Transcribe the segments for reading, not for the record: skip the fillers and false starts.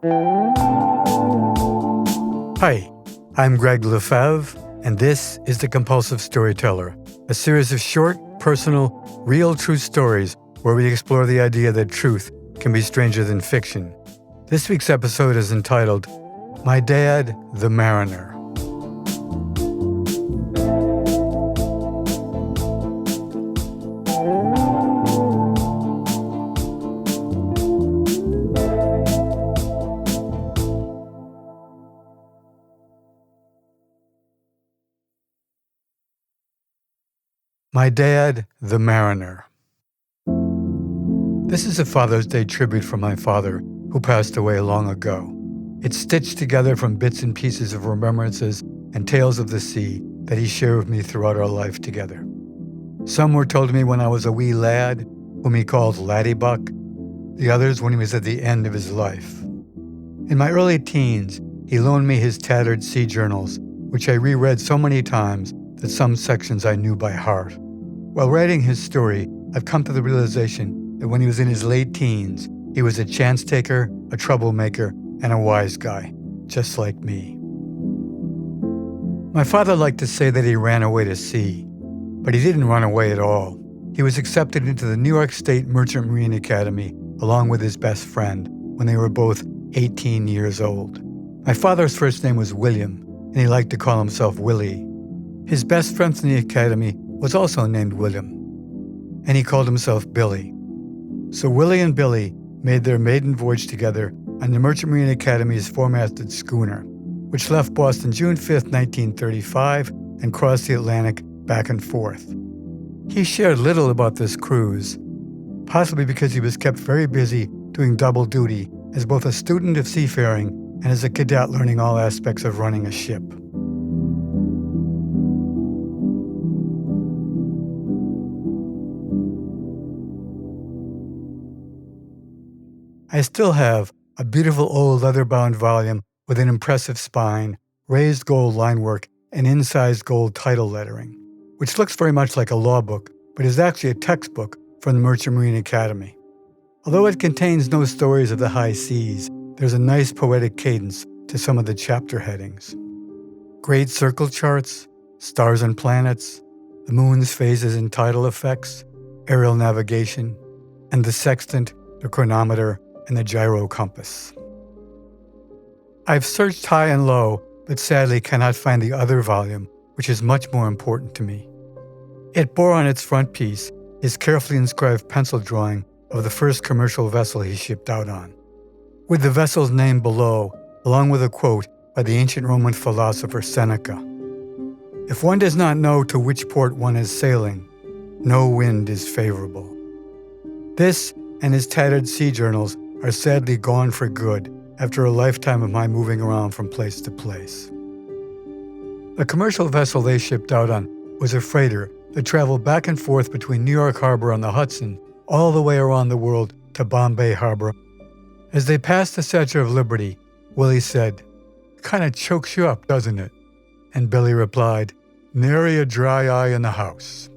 Hi, I'm Gregg LeFevre, and this is The Compulsive Storyteller, a series of short, personal, real true stories where we explore the idea that truth can be stranger than fiction. This week's episode is entitled, My Dad, the Mariner. My Dad, the Mariner. This is a Father's Day tribute from my father, who passed away long ago. It's stitched together from bits and pieces of remembrances and tales of the sea that he shared with me throughout our life together. Some were told to me when I was a wee lad, whom he called Laddie Buck, the others when he was at the end of his life. In my early teens, he loaned me his tattered sea journals, which I reread so many times that some sections I knew by heart. While writing his story, I've come to the realization that when he was in his late teens, he was a chance taker, a troublemaker, and a wise guy, just like me. My father liked to say that he ran away to sea, but he didn't run away at all. He was accepted into the New York State Merchant Marine Academy along with his best friend when they were both 18 years old. My father's first name was William, and he liked to call himself Willie. His best friend in the academy was also named William, and he called himself Billy. So Willie and Billy made their maiden voyage together on the Merchant Marine Academy's four-masted schooner, which left Boston June 5, 1935, and crossed the Atlantic back and forth. He shared little about this cruise, possibly because he was kept very busy doing double duty as both a student of seafaring and as a cadet learning all aspects of running a ship. I still have a beautiful old leather-bound volume with an impressive spine, raised gold linework, and incised gold title lettering, which looks very much like a law book, but is actually a textbook from the Merchant Marine Academy. Although it contains no stories of the high seas, there's a nice poetic cadence to some of the chapter headings. Great circle charts, stars and planets, the moon's phases and tidal effects, aerial navigation, and the sextant, the chronometer, and the gyro compass. I've searched high and low, but sadly cannot find the other volume, which is much more important to me. It bore on its front piece his carefully inscribed pencil drawing of the first commercial vessel he shipped out on, with the vessel's name below, along with a quote by the ancient Roman philosopher Seneca. If one does not know to which port one is sailing, no wind is favorable. This and his tattered sea journals are sadly gone for good after a lifetime of my moving around from place to place. The commercial vessel they shipped out on was a freighter that traveled back and forth between New York Harbor on the Hudson all the way around the world to Bombay Harbor. As they passed the Statue of Liberty, Willie said, "Kind of chokes you up, doesn't it?" And Billy replied, "Nary a dry eye in the house."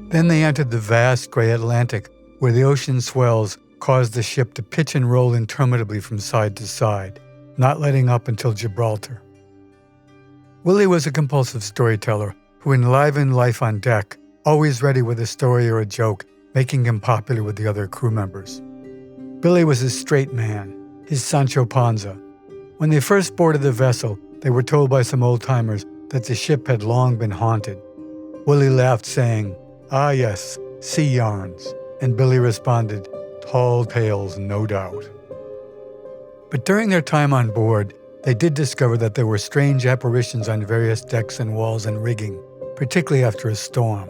Then they entered the vast gray Atlantic, where the ocean swells caused the ship to pitch and roll interminably from side to side, not letting up until Gibraltar. Willie was a compulsive storyteller who enlivened life on deck, always ready with a story or a joke, making him popular with the other crew members. Billy was his straight man, his Sancho Panza. When they first boarded the vessel, they were told by some old-timers that the ship had long been haunted. Willie laughed, saying, "Ah yes, sea yarns," and Billy responded, "Tall tales, no doubt." But during their time on board, they did discover that there were strange apparitions on various decks and walls and rigging, particularly after a storm.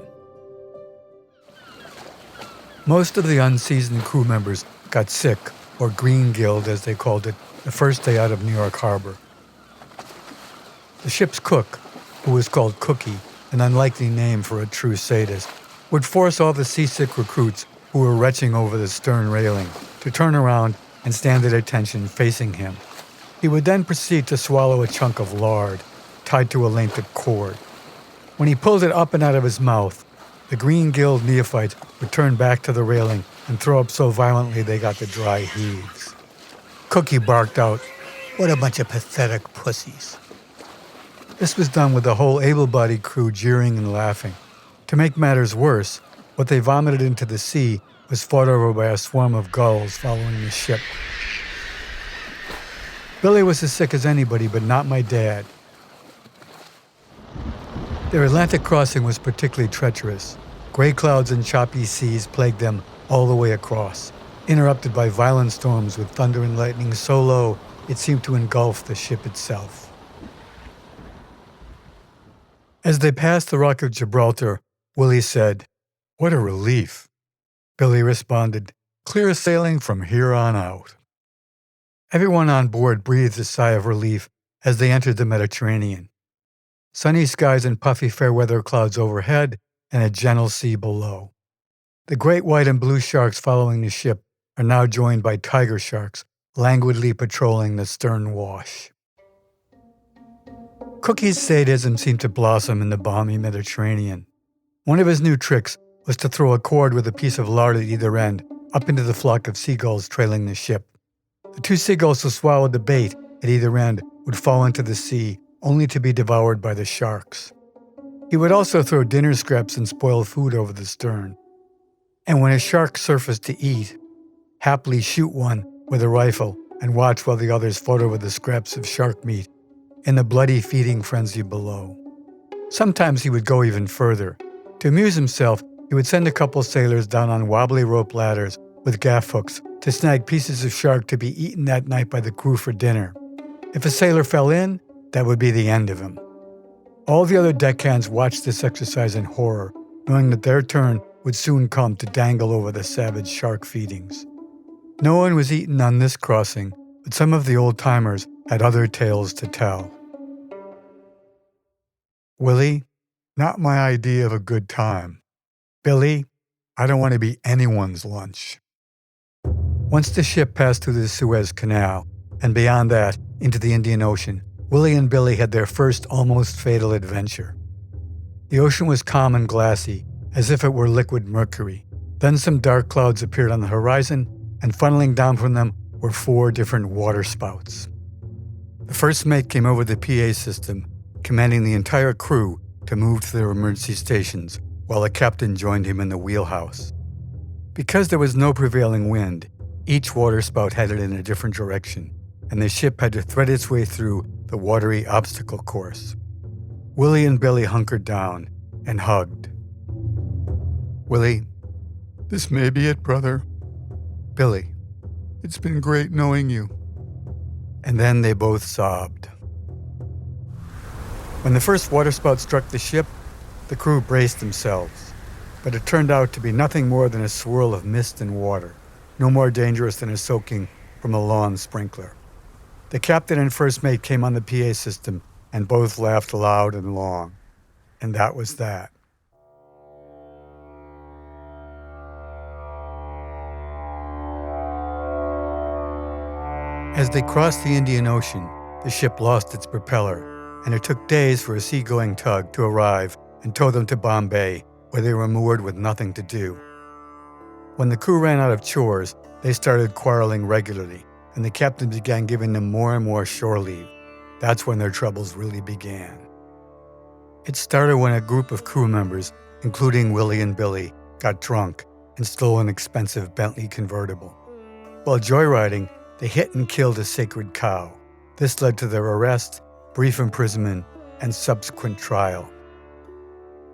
Most of the unseasoned crew members got sick, or green-gilled as they called it, the first day out of New York Harbor. The ship's cook, who was called Cookie, an unlikely name for a true sadist, would force all the seasick recruits who were retching over the stern railing to turn around and stand at attention facing him. He would then proceed to swallow a chunk of lard tied to a length of cord. When he pulled it up and out of his mouth, the green-gilled neophyte would turn back to the railing and throw up so violently they got the dry heaves. Cookie barked out, "What a bunch of pathetic pussies." This was done with the whole able-bodied crew jeering and laughing. To make matters worse, what they vomited into the sea was fought over by a swarm of gulls following the ship. Billy was as sick as anybody, but not my dad. Their Atlantic crossing was particularly treacherous. Gray clouds and choppy seas plagued them all the way across, interrupted by violent storms with thunder and lightning so low it seemed to engulf the ship itself. As they passed the Rock of Gibraltar, Willie said, "What a relief." Billy responded, "Clear sailing from here on out." Everyone on board breathed a sigh of relief as they entered the Mediterranean. Sunny skies and puffy fair weather clouds overhead and a gentle sea below. The great white and blue sharks following the ship are now joined by tiger sharks languidly patrolling the stern wash. Cookie's sadism seemed to blossom in the balmy Mediterranean. One of his new tricks was to throw a cord with a piece of lard at either end up into the flock of seagulls trailing the ship. The two seagulls who swallowed the bait at either end would fall into the sea, only to be devoured by the sharks. He would also throw dinner scraps and spoiled food over the stern. And when a shark surfaced to eat, happily shoot one with a rifle and watch while the others fought over the scraps of shark meat in the bloody feeding frenzy below. Sometimes he would go even further. To amuse himself, he would send a couple sailors down on wobbly rope ladders with gaff hooks to snag pieces of shark to be eaten that night by the crew for dinner. If a sailor fell in, that would be the end of him. All the other deckhands watched this exercise in horror, knowing that their turn would soon come to dangle over the savage shark feedings. No one was eaten on this crossing, but some of the old-timers had other tales to tell. Willie, not my idea of a good time. Billy, I don't want to be anyone's lunch. Once the ship passed through the Suez Canal, and beyond that, into the Indian Ocean, Willie and Billy had their first almost fatal adventure. The ocean was calm and glassy, as if it were liquid mercury. Then some dark clouds appeared on the horizon, and funneling down from them were 4 different water spouts. The first mate came over the PA system, commanding the entire crew to move to their emergency stations, while the captain joined him in the wheelhouse. Because there was no prevailing wind, each water spout headed in a different direction, and the ship had to thread its way through the watery obstacle course. Willie and Billy hunkered down and hugged. Willie, "This may be it, brother." Billy, "It's been great knowing you." And then they both sobbed. When the first waterspout struck the ship, the crew braced themselves. But it turned out to be nothing more than a swirl of mist and water, no more dangerous than a soaking from a lawn sprinkler. The captain and first mate came on the PA system and both laughed loud and long. And that was that. As they crossed the Indian Ocean, the ship lost its propeller, and it took days for a seagoing tug to arrive and tow them to Bombay, where they were moored with nothing to do. When the crew ran out of chores, they started quarreling regularly, and the captain began giving them more and more shore leave. That's when their troubles really began. It started when a group of crew members, including Willie and Billy, got drunk and stole an expensive Bentley convertible. While joyriding, they hit and killed a sacred cow. This led to their arrest, brief imprisonment, and subsequent trial.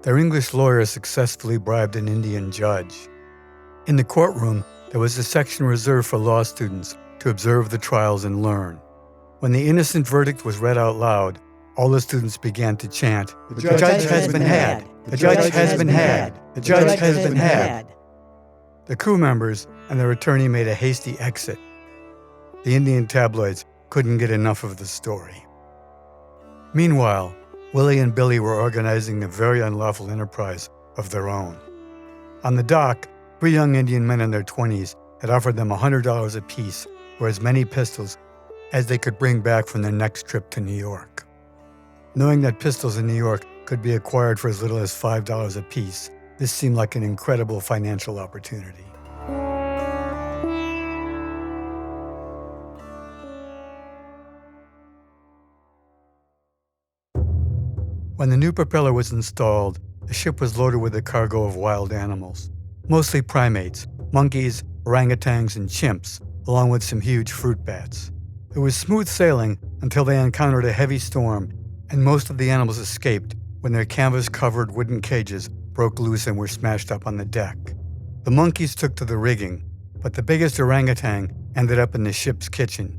Their English lawyer successfully bribed an Indian judge. In the courtroom, there was a section reserved for law students to observe the trials and learn. When the innocent verdict was read out loud, all the students began to chant, "The judge has been had! The judge has been had! The judge has been had!" The crew members and their attorney made a hasty exit. The Indian tabloids couldn't get enough of the story. Meanwhile, Willie and Billy were organizing a very unlawful enterprise of their own. On the dock, 3 young Indian men in their 20s had offered them $100 apiece for as many pistols as they could bring back from their next trip to New York. Knowing that pistols in New York could be acquired for as little as $5 apiece, this seemed like an incredible financial opportunity. When the new propeller was installed, the ship was loaded with a cargo of wild animals, mostly primates, monkeys, orangutans, and chimps, along with some huge fruit bats. It was smooth sailing until they encountered a heavy storm, and most of the animals escaped when their canvas-covered wooden cages broke loose and were smashed up on the deck. The monkeys took to the rigging, but the biggest orangutan ended up in the ship's kitchen,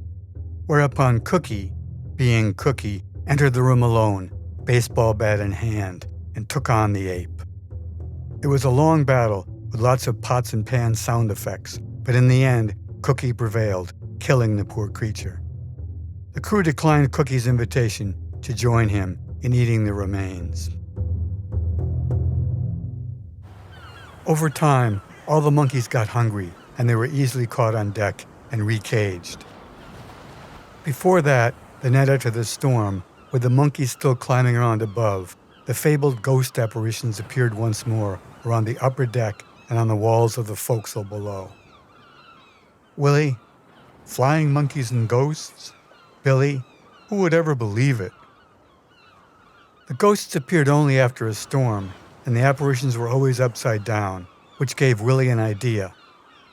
whereupon Cookie, being Cookie, entered the room alone, baseball bat in hand, and took on the ape. It was a long battle with lots of pots and pans sound effects, but in the end, Cookie prevailed, killing the poor creature. The crew declined Cookie's invitation to join him in eating the remains. Over time, all the monkeys got hungry, and they were easily caught on deck and recaged. Before that, the night after the storm, with the monkeys still climbing around above, the fabled ghost apparitions appeared once more around the upper deck and on the walls of the forecastle below. Willie, flying monkeys and ghosts? Billy, who would ever believe it? The ghosts appeared only after a storm, and the apparitions were always upside down, which gave Willie an idea.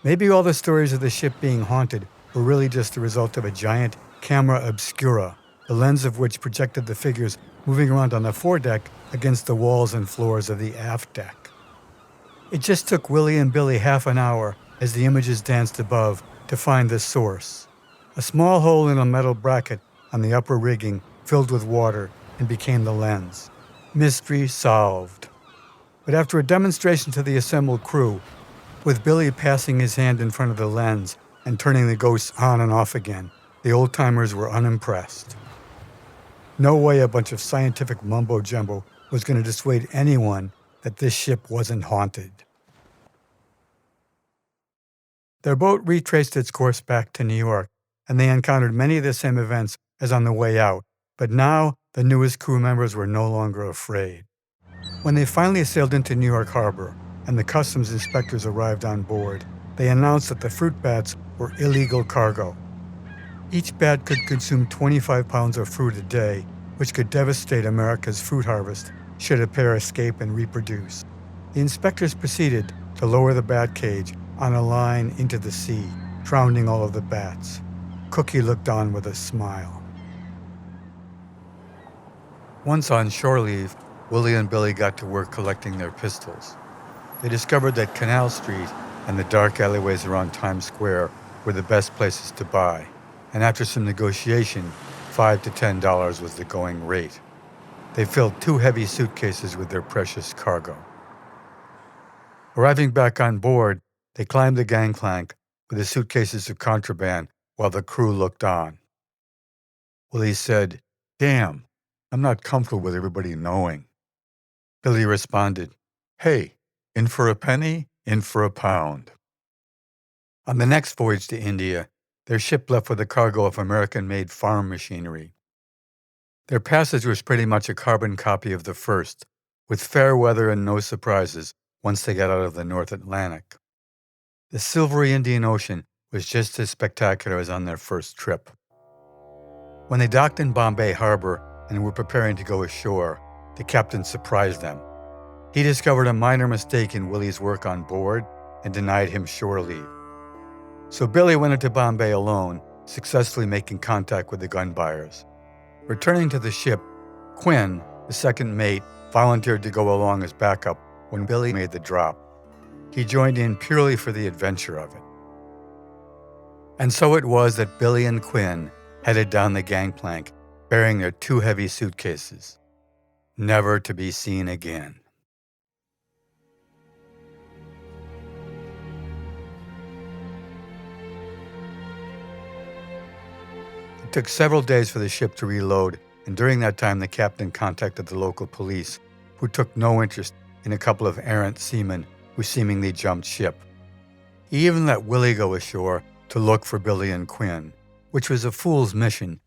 Maybe all the stories of the ship being haunted were really just the result of a giant camera obscura, the lens of which projected the figures moving around on the foredeck against the walls and floors of the aft deck. It just took Willie and Billy half an hour as the images danced above to find the source. A small hole in a metal bracket on the upper rigging filled with water and became the lens. Mystery solved. But after a demonstration to the assembled crew, with Billy passing his hand in front of the lens and turning the ghosts on and off again, the old-timers were unimpressed. No way a bunch of scientific mumbo-jumbo was going to dissuade anyone that this ship wasn't haunted. Their boat retraced its course back to New York, and they encountered many of the same events as on the way out, but now the newest crew members were no longer afraid. When they finally sailed into New York Harbor and the customs inspectors arrived on board, they announced that the fruit bats were illegal cargo. Each bat could consume 25 pounds of fruit a day, which could devastate America's fruit harvest should a pair escape and reproduce. The inspectors proceeded to lower the bat cage on a line into the sea, drowning all of the bats. Cookie looked on with a smile. Once on shore leave, Willie and Billy got to work collecting their pistols. They discovered that Canal Street and the dark alleyways around Times Square were the best places to buy, and after some negotiation, $5 to $10 was the going rate. They filled 2 heavy suitcases with their precious cargo. Arriving back on board, they climbed the gangplank with the suitcases of contraband while the crew looked on. Willie said, "Damn, I'm not comfortable with everybody knowing." Billy responded, "Hey, in for a penny, in for a pound." On the next voyage to India, their ship left with a cargo of American-made farm machinery. Their passage was pretty much a carbon copy of the first, with fair weather and no surprises once they got out of the North Atlantic. The silvery Indian Ocean was just as spectacular as on their first trip. When they docked in Bombay Harbor and were preparing to go ashore, the captain surprised them. He discovered a minor mistake in Willie's work on board and denied him shore leave. So Billy went into Bombay alone, successfully making contact with the gun buyers. Returning to the ship, Quinn, the second mate, volunteered to go along as backup when Billy made the drop. He joined in purely for the adventure of it. And so it was that Billy and Quinn headed down the gangplank, bearing their 2 heavy suitcases, never to be seen again. It took several days for the ship to reload, and during that time the captain contacted the local police, who took no interest in a couple of errant seamen who seemingly jumped ship. He even let Willie go ashore to look for Billy and Quinn, which was a fool's mission,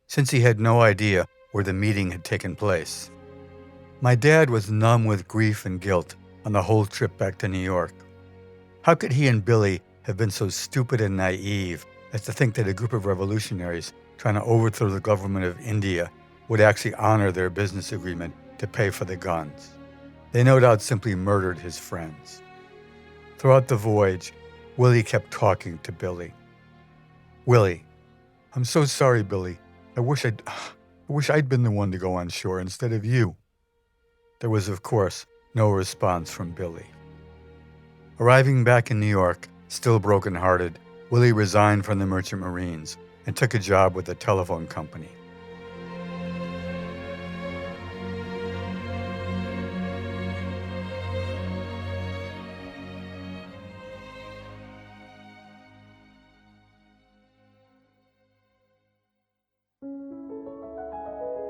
since he had no idea where the meeting had taken place. My dad was numb with grief and guilt on the whole trip back to New York. How could he and Billy have been so stupid and naive as to think that a group of revolutionaries trying to overthrow the government of India would actually honor their business agreement to pay for the guns. They no doubt simply murdered his friends. Throughout the voyage, Willie kept talking to Billy. Willie, I'm so sorry, Billy. I wish I'd been the one to go on shore instead of you. There was, of course, no response from Billy. Arriving back in New York, still broken-hearted, Willie resigned from the Merchant Marines and took a job with a telephone company.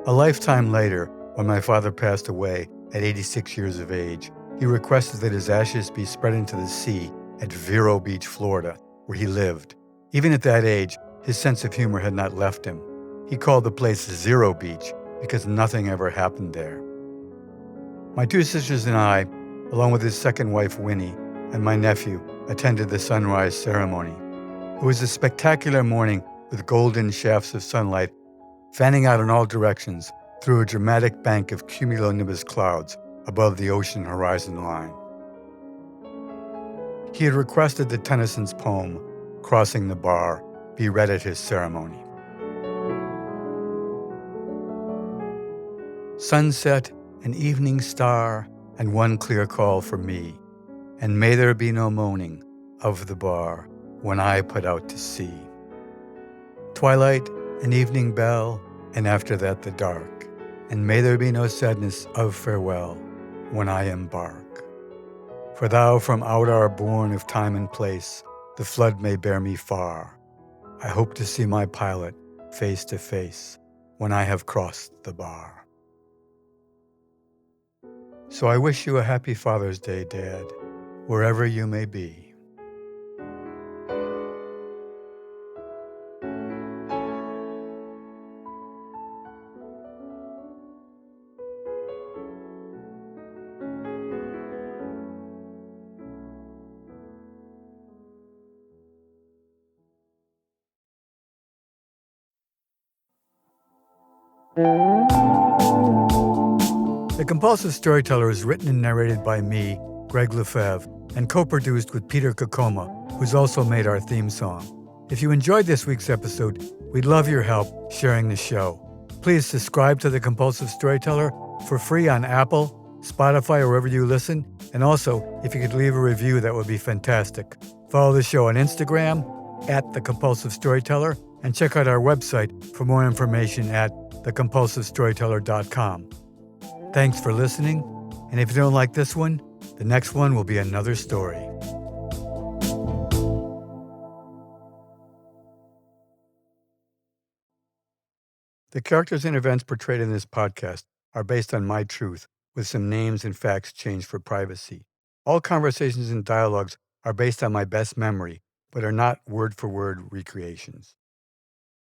A lifetime later, when my father passed away at 86 years of age, he requested that his ashes be spread into the sea at Vero Beach, Florida, where he lived. Even at that age, his sense of humor had not left him. He called the place Zero Beach because nothing ever happened there. My two sisters and I, along with his second wife Winnie and my nephew, attended the sunrise ceremony. It was a spectacular morning with golden shafts of sunlight fanning out in all directions through a dramatic bank of cumulonimbus clouds above the ocean horizon line. He had requested that Tennyson's poem, Crossing the Bar, be read at his ceremony. Sunset, an evening star, and one clear call for me, and may there be no moaning of the bar when I put out to sea. Twilight, an evening bell, and after that the dark, and may there be no sadness of farewell when I embark. For thou from out our bourne of time and place, the flood may bear me far. I hope to see my pilot face to face when I have crossed the bar. So I wish you a happy Father's Day, Dad, wherever you may be. The Compulsive Storyteller is written and narrated by me, Gregg LeFevre, and co-produced with Peter Kokoma, who's also made our theme song. If you enjoyed this week's episode, we'd love your help sharing the show. Please subscribe to The Compulsive Storyteller for free on Apple, Spotify, or wherever you listen. And also, if you could leave a review, that would be fantastic. Follow the show on Instagram at The Compulsive Storyteller, and check out our website for more information at thecompulsivestoryteller.com. Thanks for listening, and if you don't like this one, the next one will be another story. The characters and events portrayed in this podcast are based on my truth, with some names and facts changed for privacy. All conversations and dialogues are based on my best memory, but are not word-for-word recreations.